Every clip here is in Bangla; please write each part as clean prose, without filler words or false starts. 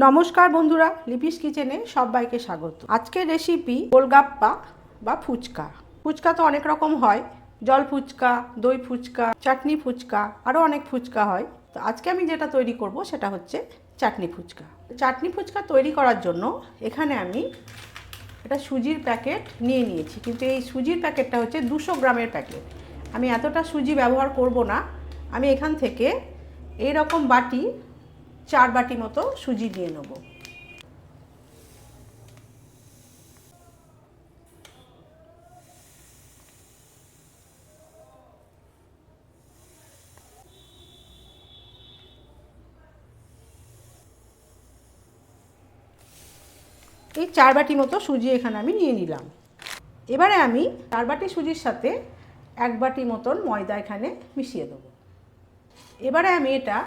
নমস্কার বন্ধুরা, লিপিস কিচেনে সবাইকে স্বাগত। আজকের রেসিপি গোলগাপ্পা বা ফুচকা। ফুচকা তো অনেক রকম হয়, জল ফুচকা, দই ফুচকা, চাটনি ফুচকা, আরও অনেক ফুচকা হয়। তো আজকে আমি যেটা তৈরি করব সেটা হচ্ছে চাটনি ফুচকা। চাটনি ফুচকা তৈরি করার জন্য এখানে আমি একটা সুজির প্যাকেট নিয়ে নিয়েছি, কিন্তু এই সুজির প্যাকেটটা হচ্ছে 200 গ্রামের প্যাকেট। আমি এতটা সুজি ব্যবহার করব না। আমি এখান থেকে এই রকম বাটি 4 বাটি মতো সুজি দিয়ে নেব। এই 4 বাটি মতো সুজি এখানে আমি নিয়ে নিলাম। এবারে আমি 4 বাটি সুজির সাথে 1 বাটি মতন ময়দা এখানে মিশিয়ে দেব। এবারে আমি এটা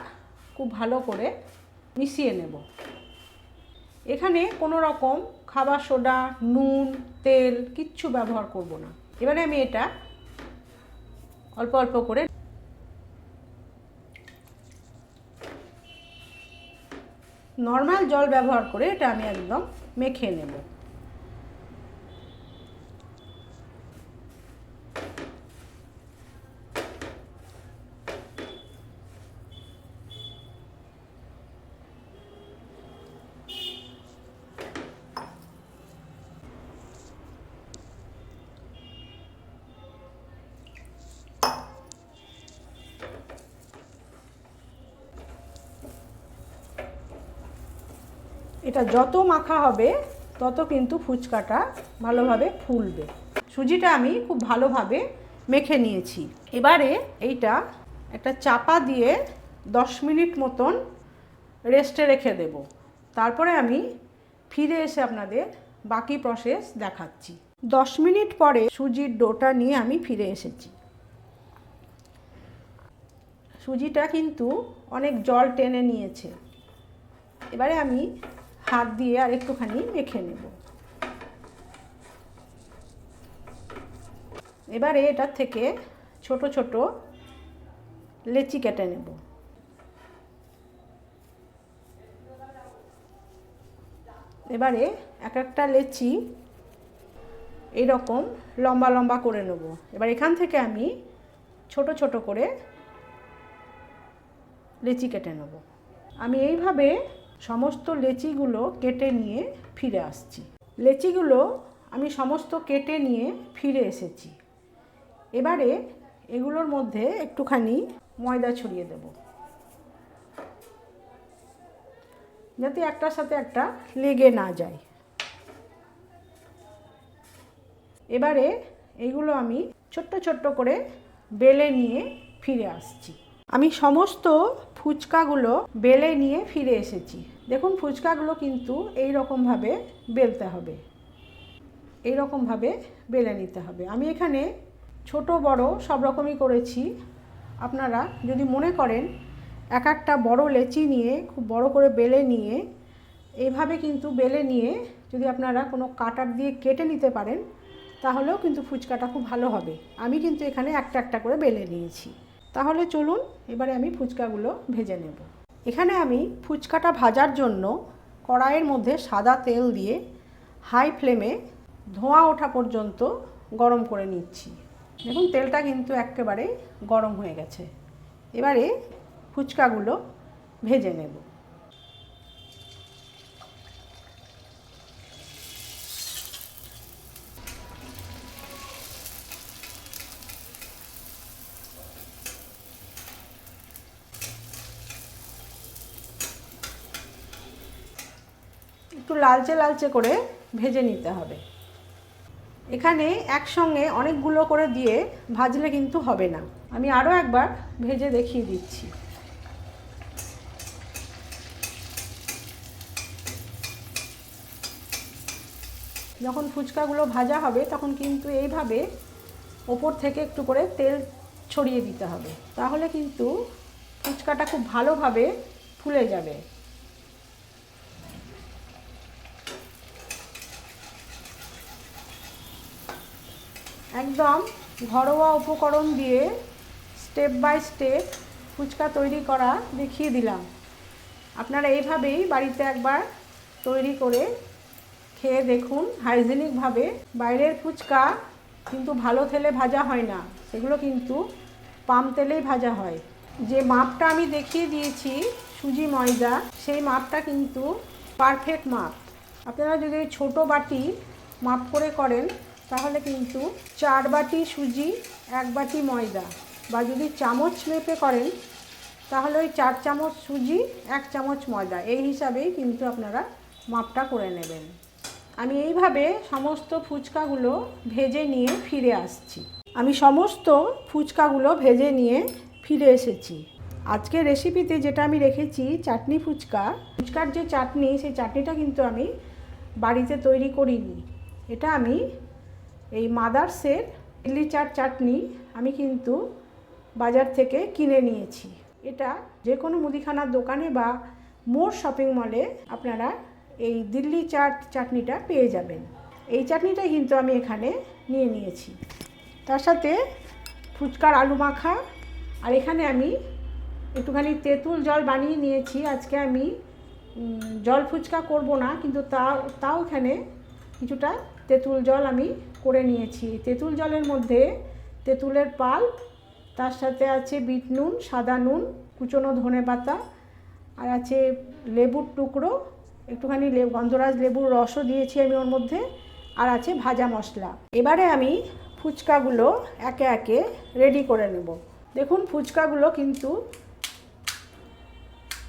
খুব ভালো করে মিশিয়ে নেব। এখানে কোনো রকম খাবার সোডা, নুন, তেল কিচ্ছু ব্যবহার করব না। এবারে আমি এটা অল্প অল্প করে নর্মাল জল ব্যবহার করে এটা আমি একদম মেখে নেব। এটা যত মাখা হবে তত কিন্তু ফুচকাটা ভালোভাবে ফুলবে। সুজিটা আমি খুব ভালোভাবে মেখে নিয়েছি। এবারে এইটা একটা চাপা দিয়ে 10 মিনিট মতন রেস্টে রেখে দেব। তারপরে আমি ফিরে এসে আপনাদের বাকি প্রসেস দেখাচ্ছি। 10 মিনিট পরে সুজির ডোটা নিয়ে আমি ফিরে এসেছি। সুজিটা কিন্তু অনেক জল টেনে নিয়েছে। এবারে আমি হাত দিয়ে আর একটুখানি মেখে নেব। এবারে এটার থেকে ছোট ছোট লেচি কেটে নেব। এবারে এক একটা লেচি এইরকম লম্বা লম্বা করে নেব। এবার এখান থেকে আমি ছোট ছোট করে লেচি কেটে নেব। আমি এইভাবে সমস্ত লেচিগুলো কেটে নিয়ে ফিরে আসছি। লেচিগুলো আমি সমস্ত কেটে নিয়ে ফিরে এসেছি। এবারে এগুলোর মধ্যে একটুখানি ময়দা ছড়িয়ে দেব, যাতে একটার সাথে একটা লেগে না যায়। এবারে এগুলো আমি ছোট্ট ছোট্ট করে বেলে নিয়ে ফিরে আসছি। আমি সমস্ত ফুচকাগুলো বেলে নিয়ে ফিরে এসেছি। দেখুন, ফুচকাগুলো কিন্তু এই রকমভাবে বেলতে হবে, এই রকমভাবে বেলে নিতে হবে। আমি এখানে ছোট বড় সব রকমই করেছি। আপনারা যদি মনে করেন এক একটা বড় লেচি নিয়ে খুব বড় করে বেলে নিয়ে এইভাবে কিন্তু বেলে নিয়ে যদি আপনারা কোনো কাটার দিয়ে কেটে নিতে পারেন, তাহলেও কিন্তু ফুচকাটা খুব ভালো হবে। আমি কিন্তু এখানে একটা একটা করে বেলে নিয়েছি। তাহলে চলুন এবারে আমি ফুচকাগুলো ভেজে নেব। এখানে আমি ফুচকাটা ভাজার জন্য কড়াইয়ের মধ্যে সাদা তেল দিয়ে হাই ফ্লেমে ধোঁয়া ওঠা পর্যন্ত গরম করে নিচ্ছি। দেখুন, তেলটা কিন্তু একেবারে গরম হয়ে গেছে। এবারে ফুচকাগুলো ভেজে নেব। একটু লালচে লালচে করে ভেজে নিতে হবে। এখানে একসঙ্গে অনেকগুলো করে দিয়ে ভাজলে কিন্তু হবে না। আমি আরও একবার ভেজে দেখিয়ে দিচ্ছি। যখন ফুচকাগুলো ভাজা হবে তখন কিন্তু এইভাবে ওপর থেকে একটু করে তেল ছড়িয়ে দিতে হবে, তাহলে কিন্তু ফুচকাটা খুব ভালোভাবে ফুলে যাবে। একদম ঘরোয়া উপকরণ দিয়ে স্টেপ বাই স্টেপ ফুচকা তৈরি করা দেখিয়ে দিলাম। আপনারা এইভাবেই বাড়িতে একবার তৈরি করে খেয়ে দেখুন হাইজেনিকভাবে। বাইরের ফুচকা কিন্তু ভালো তেলে ভাজা হয় না, সেগুলো কিন্তু পাম তেলেই ভাজা হয়। যে মাপটা আমি দেখিয়ে দিয়েছি সুজি ময়দা, সেই মাপটা কিন্তু পারফেক্ট মাপ। আপনারা যদি ছোট বাটি মাপ করে করেন তাহলে কিন্তু 4 বাটি সুজি 1 বাটি ময়দা, বা যদি চামচ মেপে করেন তাহলে ওই 4 চামচ সুজি 1 চামচ ময়দা, এই হিসাবেই কিন্তু আপনারা মাপটা করে নেবেন। আমি এইভাবে সমস্ত ফুচকাগুলো ভেজে নিয়ে ফিরে আসছি। আমি সমস্ত ফুচকাগুলো ভেজে নিয়ে ফিরে এসেছি। আজকের রেসিপিতে যেটা আমি রেখেছি চাটনি ফুচকা, ফুচকার যে চাটনি, সেই চাটনিটা কিন্তু আমি বাড়িতে তৈরি করিনি। এটা আমি এই মাদার্সের ইডলি চাট চাটনি আমি কিন্তু বাজার থেকে কিনে নিয়েছি। এটা যে কোনো মুদিখানার দোকানে বা মোর শপিং মলে আপনারা এই দিল্লি চাট চাটনিটা পেয়ে যাবেন। এই চাটনিটাই কিন্তু আমি এখানে নিয়ে নিয়েছি। তার সাথে ফুচকার আলু মাখা, আর এখানে আমি একটুখানি তেঁতুল জল বানিয়ে নিয়েছি। আজকে আমি জল ফুচকা করব না, কিন্তু তাও এখানে কিছুটা তেঁতুল জল আমি করে নিয়েছি। তেঁতুল জলের মধ্যে তেঁতুলের পাল্প, তার সাথে আছে বিট নুন, সাদা নুন, কুচনো ধনেপাতা, আর আছে লেবুর টুকরো, একটুখানি গন্ধরাজ লেবুর রসও দিয়েছি আমি ওর মধ্যে, আর আছে ভাজা মশলা। এবারে আমি ফুচকাগুলো একে একে রেডি করে নেব। দেখুন ফুচকাগুলো কিন্তু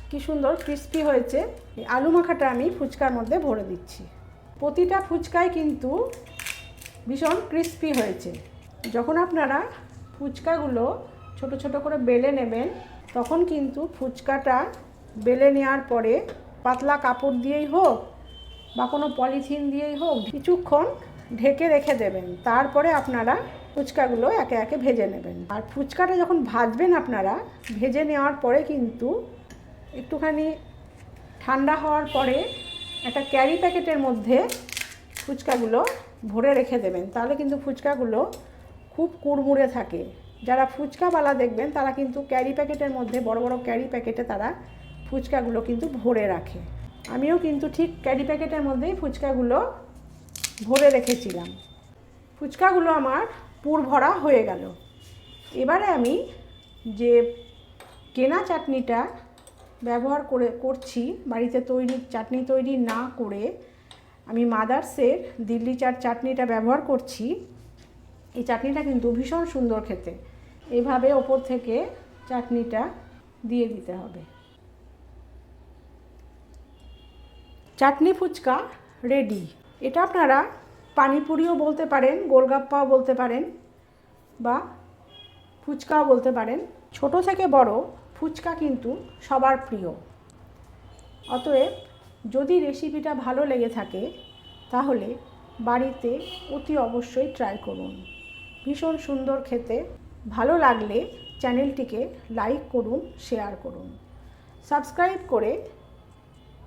কি সুন্দর ক্রিস্পি হয়েছে। এই আলু মাখাটা আমি ফুচকার মধ্যে ভরে দিচ্ছি। প্রতিটা ফুচকায় কিন্তু ভীষণ ক্রিস্পি হয়েছে। যখন আপনারা ফুচকাগুলো ছোট ছোট করে বেলে নেবেন, তখন কিন্তু ফুচকাটা বেলে নেওয়ার পরে পাতলা কাপড় দিয়েই হোক বা কোনো পলিথিন দিয়েই হোক কিছুক্ষণ ঢেকে রেখে দেবেন। তারপরে আপনারা ফুচকাগুলো একে একে ভেজে নেবেন। আর ফুচকাটা যখন ভাজবেন আপনারা, ভেজে নেওয়ার পরে কিন্তু একটুখানি ঠান্ডা হওয়ার পরে একটা ক্যারি প্যাকেটের মধ্যে ফুচকাগুলো ভরে রেখে দেবেন। তাহলে কিন্তু ফুচকাগুলো খুব কুড়মুড়ে থাকে। যারা ফুচকাওয়ালা দেখবেন তারা কিন্তু ক্যারি প্যাকেটের মধ্যে, বড় বড় ক্যারি প্যাকেটে তারা ফুচকাগুলো কিন্তু ভরে রাখে। আমিও কিন্তু ঠিক ক্যারি প্যাকেটের মধ্যেই ফুচকাগুলো ভরে রেখেছিলাম। ফুচকাগুলো আমার পুর ভরা হয়ে গেল। এবারে আমি যে কেনা চাটনিটা ব্যবহার করছি, বাড়িতে তৈরি চাটনি তৈরি না করে আমি মাদার্সের দিল্লি চাট চাটনিটা ব্যবহার করছি। এই চাটনিটা কিন্তু ভীষণ সুন্দর খেতে। এইভাবে ওপর থেকে চাটনিটা দিয়ে দিতে হবে। চাটনি ফুচকা রেডি। এটা আপনারা পানিপুরিও বলতে পারেন, গোলগাপ্পাও বলতে পারেন, বা ফুচকাও বলতে পারেন। ছোট থেকে বড় ফুচকা কিন্তু সবার প্রিয়। অতএব যদি রেসিপিটা ভালো লেগে থাকে তাহলে বাড়িতে অতি অবশ্যই ট্রাই করুন। ভীষণ সুন্দর খেতে। ভালো লাগলে চ্যানেলটিকে লাইক করুন, শেয়ার করুন, সাবস্ক্রাইব করে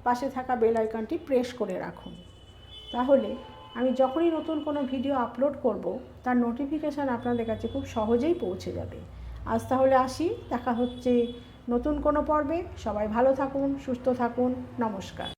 পাশে থাকা বেল আইকনটি প্রেস করে রাখুন। তাহলে আমি যখনই নতুন কোনো ভিডিও আপলোড করব তার নোটিফিকেশান আপনাদের কাছে খুব সহজেই পৌঁছে যাবে। আজ তাহলে আসি, দেখা হচ্ছে নতুন কোনো পর্বে। সবাই ভালো থাকুন, সুস্থ থাকুন। নমস্কার।